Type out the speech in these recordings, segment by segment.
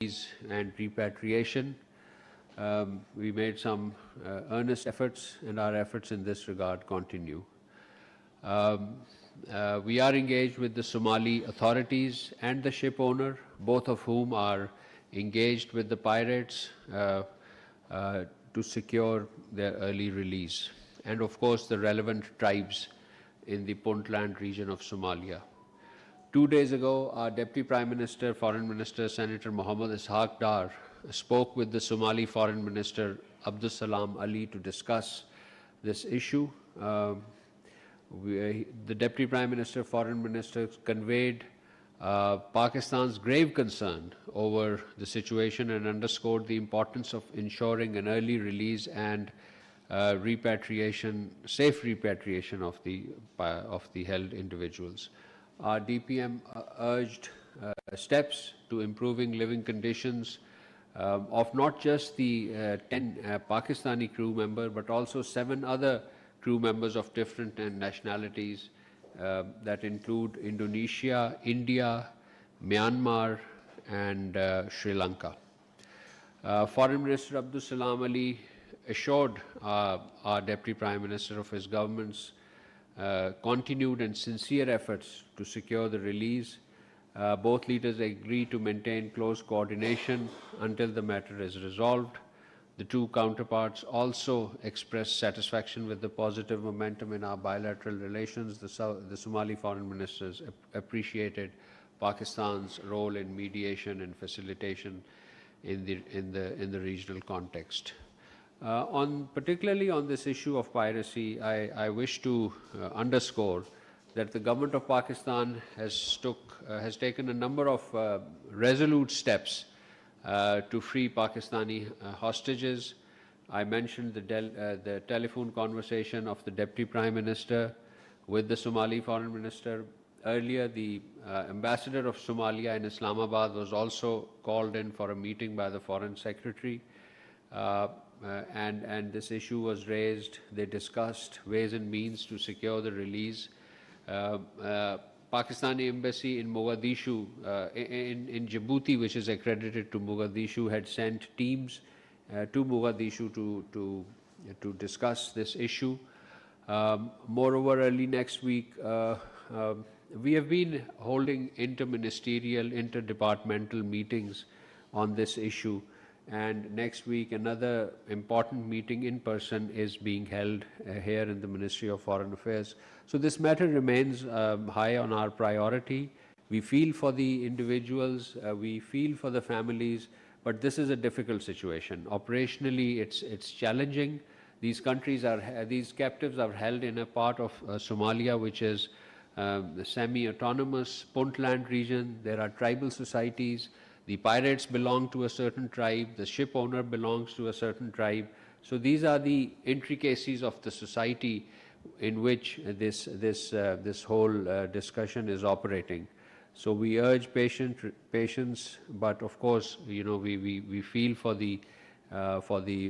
and repatriation. We made some earnest efforts, and our efforts in this regard continue. We are engaged with the Somali authorities and the ship owner, both of whom are engaged with the pirates to secure their early release, and of course the relevant tribes in the Puntland region of Somalia. 2 days ago, our Deputy Prime Minister, Foreign Minister, Senator Mohammed Ishaq Dar, spoke with the Somali Foreign Minister Abdus Salam Ali to discuss this issue. The Deputy Prime Minister, Foreign Minister conveyed Pakistan's grave concern over the situation and underscored the importance of ensuring an early release and repatriation, safe repatriation of the held individuals. Our DPM urged steps to improving living conditions of not just the 10 Pakistani crew members, but also 7 other crew members of different nationalities that include Indonesia, India, Myanmar, and Sri Lanka. Foreign Minister Abdus Salam Ali assured our Deputy Prime Minister of his government's continued and sincere efforts to secure the release. Both leaders agreed to maintain close coordination until the matter is resolved. The two counterparts also expressed satisfaction with the positive momentum in our bilateral relations. The Somali foreign ministers appreciated Pakistan's role in mediation and facilitation in the regional context. Particularly on this issue of piracy, I wish to underscore that the government of Pakistan has taken a number of resolute steps to free Pakistani hostages. I mentioned the telephone conversation of the Deputy Prime Minister with the Somali Foreign Minister. Earlier, the Ambassador of Somalia in Islamabad was also called in for a meeting by the Foreign Secretary. And this issue was raised. They discussed ways and means to secure the release. Pakistani embassy in Mogadishu, in Djibouti, which is accredited to Mogadishu, had sent teams to Mogadishu to discuss this issue. Moreover, early next week, we have been holding interministerial, interdepartmental meetings on this issue. And next week, another important meeting in person is being held here in the Ministry of Foreign Affairs. So this matter remains high on our priority. We feel for the individuals, we feel for the families, but this is a difficult situation. Operationally, it's challenging. These captives are held in a part of Somalia, which is the semi-autonomous Puntland region. There are tribal societies. The pirates belong to a certain tribe. The ship owner belongs to a certain tribe. So these are the intricacies of the society in which this whole discussion is operating. So we urge patience, but of course, we feel for the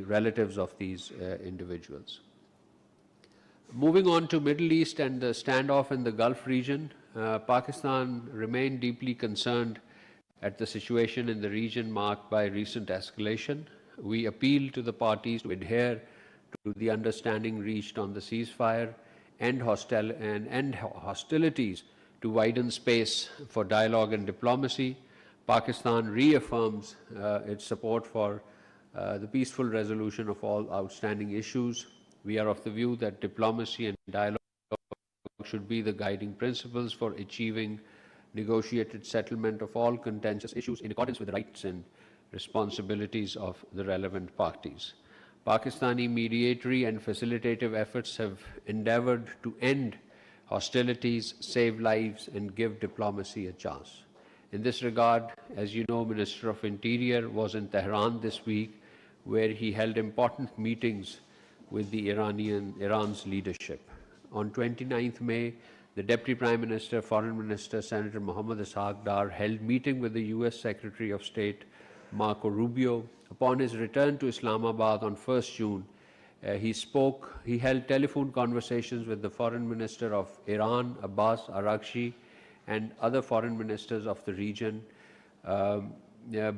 relatives of these individuals. Moving on to Middle East and the standoff in the Gulf region, Pakistan remained deeply concerned at the situation in the region marked by recent escalation. We appeal to the parties to adhere to the understanding reached on the ceasefire, end hostilities to widen space for dialogue and diplomacy. Pakistan reaffirms its support for the peaceful resolution of all outstanding issues. We are of the view that diplomacy and dialogue should be the guiding principles for achieving negotiated settlement of all contentious issues in accordance with the rights and responsibilities of the relevant parties. Pakistani mediatory and facilitative efforts have endeavored to end hostilities, save lives, and give diplomacy a chance. In this regard, as you know, Minister of Interior was in Tehran this week, where he held important meetings with the Iran's leadership. On 29th May, the Deputy Prime Minister, Foreign Minister, Senator Mohammed Ishaq Dar held meeting with the US Secretary of State, Marco Rubio. Upon his return to Islamabad on 1st June, he held telephone conversations with the Foreign Minister of Iran, Abbas Araghchi, and other foreign ministers of the region.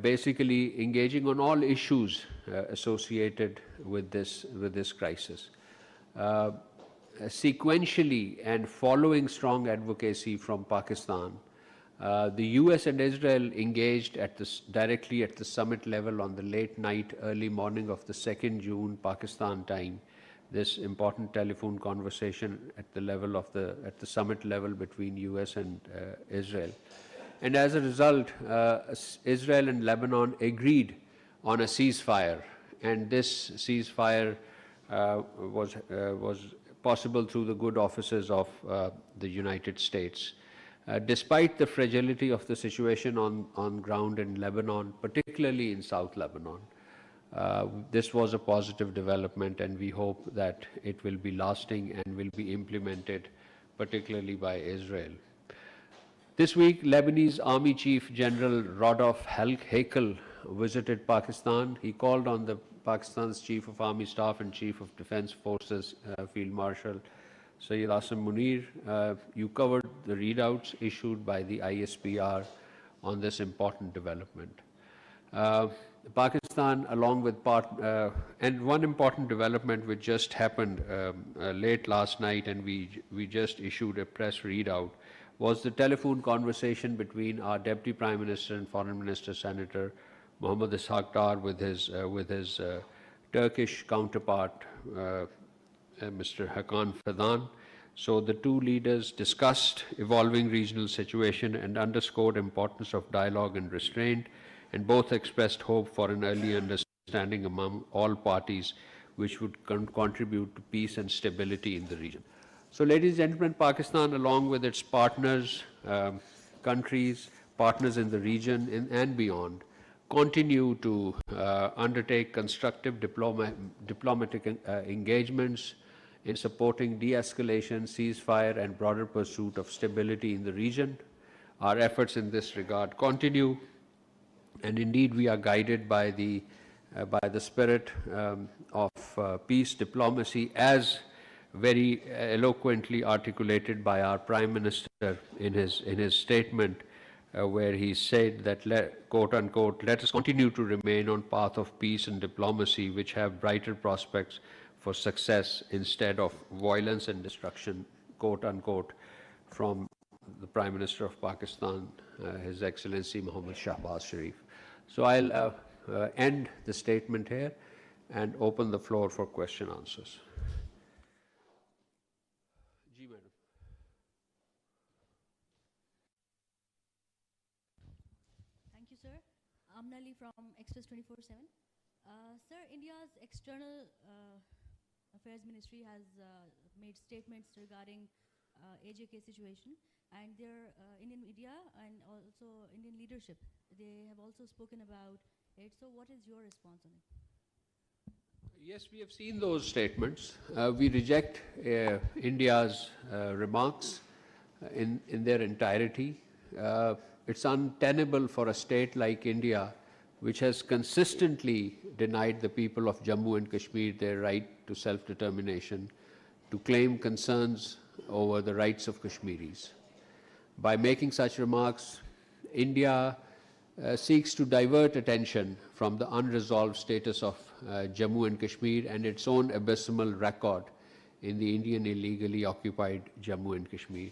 basically engaging on all issues associated with this crisis. Sequentially and following strong advocacy from Pakistan, the US and Israel engaged directly at the summit level on the late night, early morning of the 2nd June Pakistan time. This important telephone conversation at the summit level between US and Israel. And as a result, Israel and Lebanon agreed on a ceasefire, and this ceasefire was possible through the good offices of the United States. Despite the fragility of the situation on ground in Lebanon, particularly in South Lebanon, this was a positive development, and we hope that it will be lasting and will be implemented, particularly by Israel. This week, Lebanese Army Chief General Rodolphe Hakel visited Pakistan. He called on Pakistan's Chief of Army Staff and Chief of Defense Forces, Field Marshal Sayyid Asim Munir. You covered the readouts issued by the ISPR on this important development. Pakistan, along with and one important development which just happened late last night, and we just issued a press readout, was the telephone conversation between our Deputy Prime Minister and Foreign Minister Senator Mohammad Ishaq Dar with his Turkish counterpart, Mr. Hakan Fidan. So the two leaders discussed evolving regional situation and underscored importance of dialogue and restraint, and both expressed hope for an early understanding among all parties which would contribute to peace and stability in the region. So, ladies and gentlemen, Pakistan, along with its partners, countries, partners in the region and beyond, continue to undertake constructive diplomatic engagements in supporting de-escalation, ceasefire, and broader pursuit of stability in the region. Our efforts in this regard continue, and indeed we are guided by the spirit of peace diplomacy, as very eloquently articulated by our Prime Minister in his statement, where he said that, quote unquote, "Let us continue to remain on path of peace and diplomacy which have brighter prospects for success instead of violence and destruction," quote unquote, from the Prime Minister of Pakistan, His Excellency Muhammad Shahbaz Sharif. So I'll end the statement here and open the floor for question answers. Ji, madam. Thank you, sir. Amnali from Express 24/7. Sir, India's External Affairs Ministry has made statements regarding AJK situation, and their Indian media and also Indian leadership, they have also spoken about it. So what is your response on it? Yes, we have seen those statements. We reject India's remarks in their entirety. It's untenable for a state like India, which has consistently denied the people of Jammu and Kashmir their right to self-determination, to claim concerns over the rights of Kashmiris. By making such remarks, India seeks to divert attention from the unresolved status of Jammu and Kashmir and its own abysmal record in the Indian illegally occupied Jammu and Kashmir.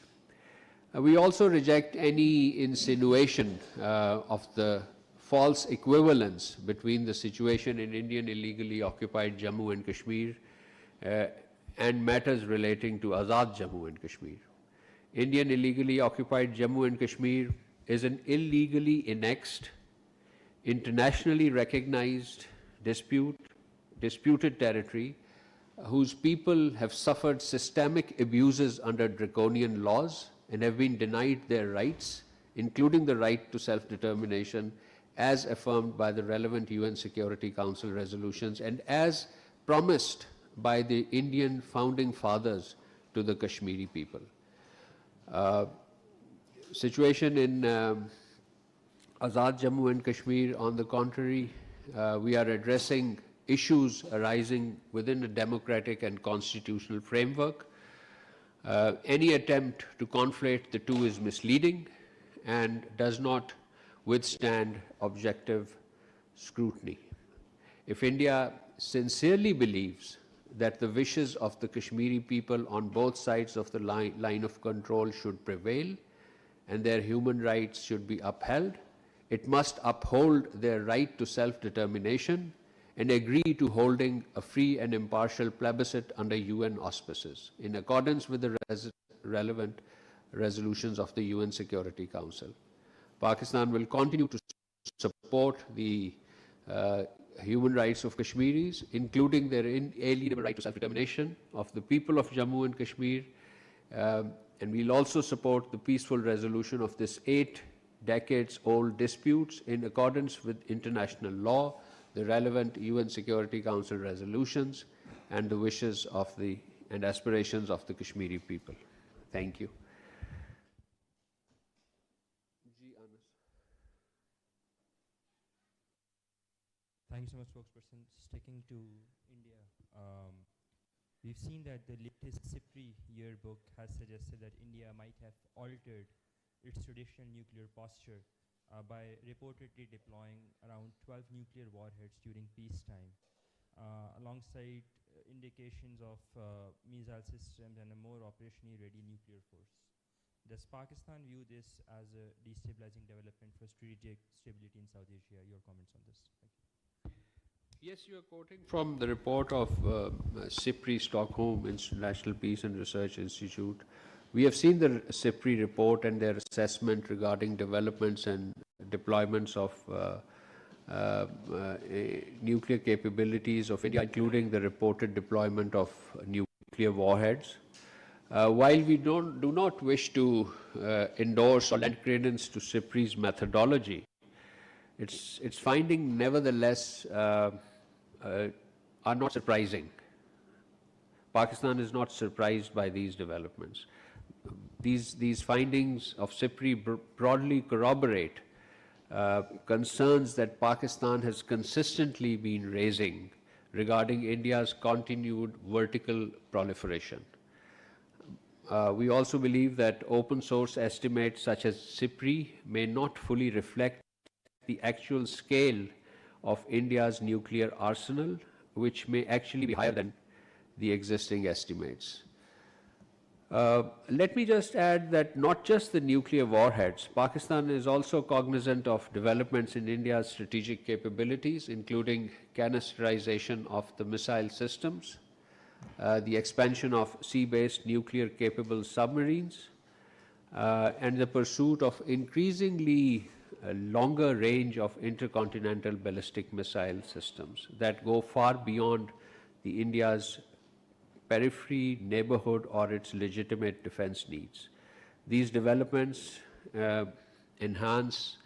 We also reject any insinuation of the false equivalence between the situation in Indian illegally occupied Jammu and Kashmir and matters relating to Azad Jammu and Kashmir. Indian illegally occupied Jammu and Kashmir is an illegally annexed, internationally recognized disputed territory whose people have suffered systemic abuses under draconian laws and have been denied their rights, including the right to self-determination, as affirmed by the relevant UN Security Council resolutions and as promised by the Indian founding fathers to the Kashmiri people. Situation in Azad Jammu and Kashmir, on the contrary, we are addressing issues arising within a democratic and constitutional framework. Any attempt to conflate the two is misleading and withstand objective scrutiny. If India sincerely believes that the wishes of the Kashmiri people on both sides of the line of control should prevail and their human rights should be upheld, it must uphold their right to self-determination and agree to holding a free and impartial plebiscite under UN auspices, in accordance with the relevant resolutions of the UN Security Council. Pakistan will continue to support the human rights of Kashmiris, including their inalienable right to self-determination of the people of Jammu and Kashmir, and we'll also support the peaceful resolution of this 8 decades-old disputes in accordance with international law, the relevant UN Security Council resolutions, and the wishes of and aspirations of the Kashmiri people. Thank you. Thank you so much, spokesperson. Sticking to India, we've seen that the latest SIPRI yearbook has suggested that India might have altered its traditional nuclear posture by reportedly deploying around 12 nuclear warheads during peacetime, alongside indications of missile systems and a more operationally ready nuclear force. Does Pakistan view this as a destabilizing development for strategic stability in South Asia? Your comments on this. Thank you. Yes, you are quoting from the report of SIPRI, Stockholm International Peace and Research Institute. We have seen the SIPRI report and their assessment regarding developments and deployments of nuclear capabilities of India, including the reported deployment of nuclear warheads. While we do not wish to endorse or lend credence to SIPRI's methodology, its findings nevertheless are not surprising. Pakistan is not surprised by these developments. These findings of SIPRI broadly corroborate concerns that Pakistan has consistently been raising regarding India's continued vertical proliferation. We also believe that open source estimates such as SIPRI may not fully reflect the actual scale of India's nuclear arsenal, which may actually be higher than the existing estimates. Let me just add that not just the nuclear warheads, Pakistan is also cognizant of developments in India's strategic capabilities, including canisterization of the missile systems, the expansion of sea-based nuclear-capable submarines, and the pursuit of increasingly longer range of intercontinental ballistic missile systems that go far beyond the India's periphery, neighborhood, or its legitimate defense needs. These developments enhance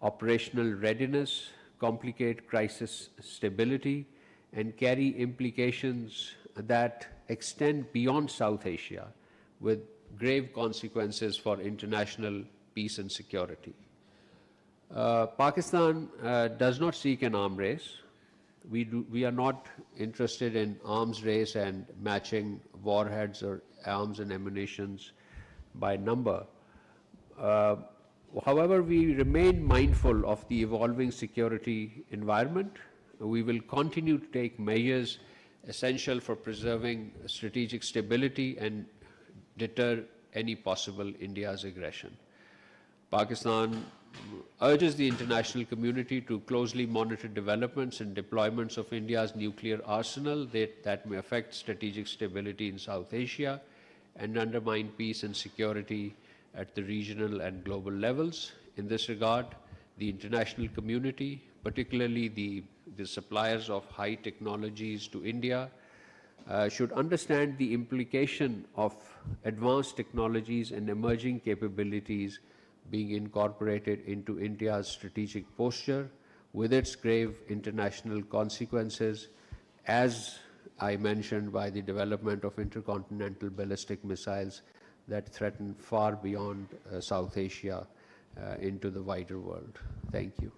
operational readiness, complicate crisis stability, and carry implications that extend beyond South Asia with grave consequences for international peace and security. Pakistan does not seek an arms race. We are not interested in arms race and matching warheads or arms and ammunitions by number. However, we remain mindful of the evolving security environment. We will continue to take measures essential for preserving strategic stability and deter any possible India's aggression. Pakistan urges the international community to closely monitor developments and deployments of India's nuclear arsenal that may affect strategic stability in South Asia and undermine peace and security at the regional and global levels. In this regard, the international community, particularly the suppliers of high technologies to India, should understand the implication of advanced technologies and emerging capabilities being incorporated into India's strategic posture with its grave international consequences, as I mentioned, by the development of intercontinental ballistic missiles that threaten far beyond South Asia into the wider world. Thank you.